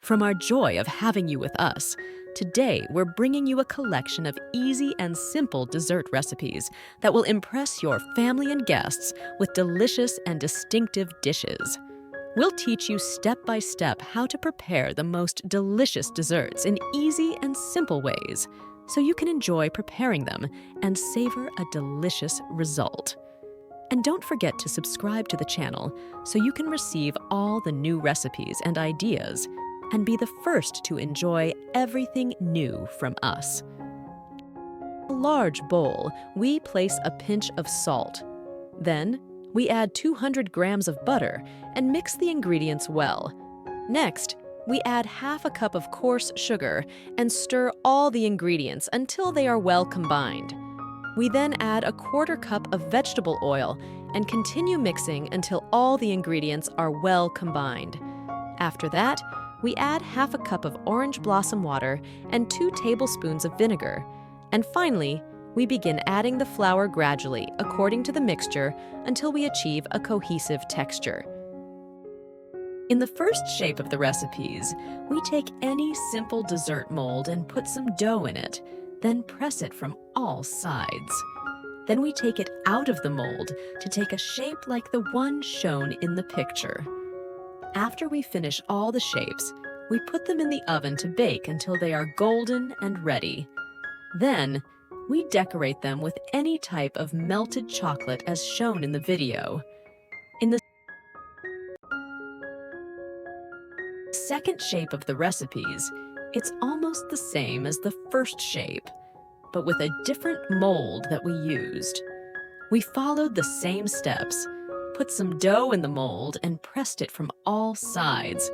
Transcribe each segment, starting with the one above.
From our joy of having you with us, today we're bringing you a collection of easy and simple dessert recipes that will impress your family and guests with delicious and distinctive dishes. We'll teach you step by step how to prepare the most delicious desserts in easy and simple ways, so you can enjoy preparing them and savor a delicious result. And don't forget to subscribe to the channel so you can receive all the new recipes and ideas and be the first to enjoy everything new from us. In a large bowl, we place a pinch of salt. Then, we add 200 grams of butter and mix the ingredients well. Next, we add half a cup of coarse sugar and stir all the ingredients until they are well combined. We then add a quarter cup of vegetable oil and continue mixing until all the ingredients are well combined. After that, we add half a cup of orange blossom water and 2 tablespoons of vinegar. And finally, we begin adding the flour gradually according to the mixture until we achieve a cohesive texture. In the first shape of the recipes, we take any simple dessert mold and put some dough in it, then press it from all sides. Then we take it out of the mold to take a shape like the one shown in the picture. After we finish all the shapes, we put them in the oven to bake until they are golden and ready. Then, we decorate them with any type of melted chocolate as shown in the video. In the second shape of the recipes, it's almost the same as the first shape, but with a different mold that we used. We followed the same steps, put some dough in the mold and pressed it from all sides,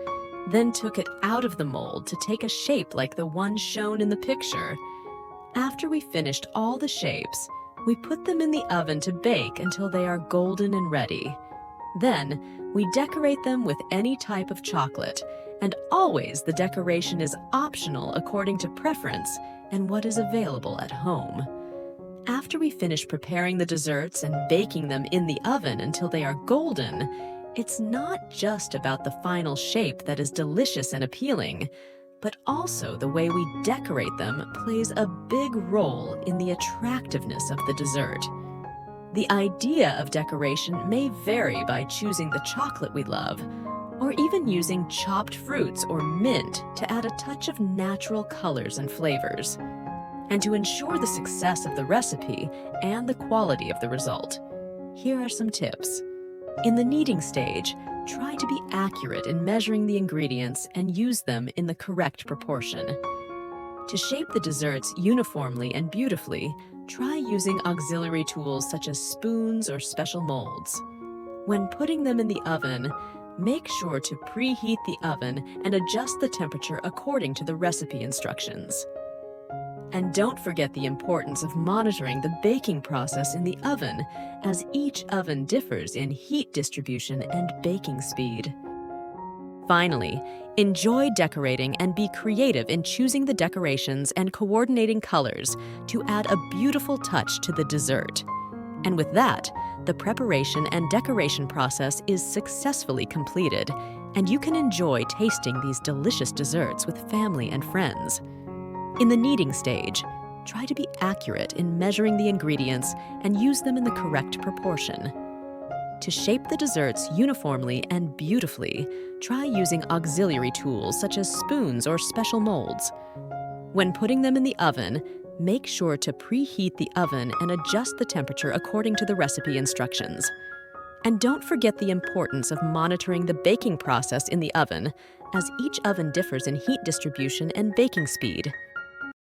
then took it out of the mold to take a shape like the one shown in the picture. After we finished all the shapes, we put them in the oven to bake until they are golden and ready. Then, we decorate them with any type of chocolate, and always the decoration is optional according to preference and what is available at home. After we finish preparing the desserts and baking them in the oven until they are golden, it's not just about the final shape that is delicious and appealing, but also the way we decorate them plays a big role in the attractiveness of the dessert. The idea of decoration may vary by choosing the chocolate we love, or even using chopped fruits or mint to add a touch of natural colors and flavors. And to ensure the success of the recipe and the quality of the result, here are some tips. In the kneading stage, try to be accurate in measuring the ingredients and use them in the correct proportion. To shape the desserts uniformly and beautifully, try using auxiliary tools such as spoons or special molds. When putting them in the oven, make sure to preheat the oven and adjust the temperature according to the recipe instructions. And don't forget the importance of monitoring the baking process in the oven, as each oven differs in heat distribution and baking speed. Finally, enjoy decorating and be creative in choosing the decorations and coordinating colors to add a beautiful touch to the dessert. And with that, the preparation and decoration process is successfully completed, and you can enjoy tasting these delicious desserts with family and friends. In the kneading stage, try to be accurate in measuring the ingredients and use them in the correct proportion. To shape the desserts uniformly and beautifully, try using auxiliary tools such as spoons or special molds. When putting them in the oven, make sure to preheat the oven and adjust the temperature according to the recipe instructions. And don't forget the importance of monitoring the baking process in the oven, as each oven differs in heat distribution and baking speed.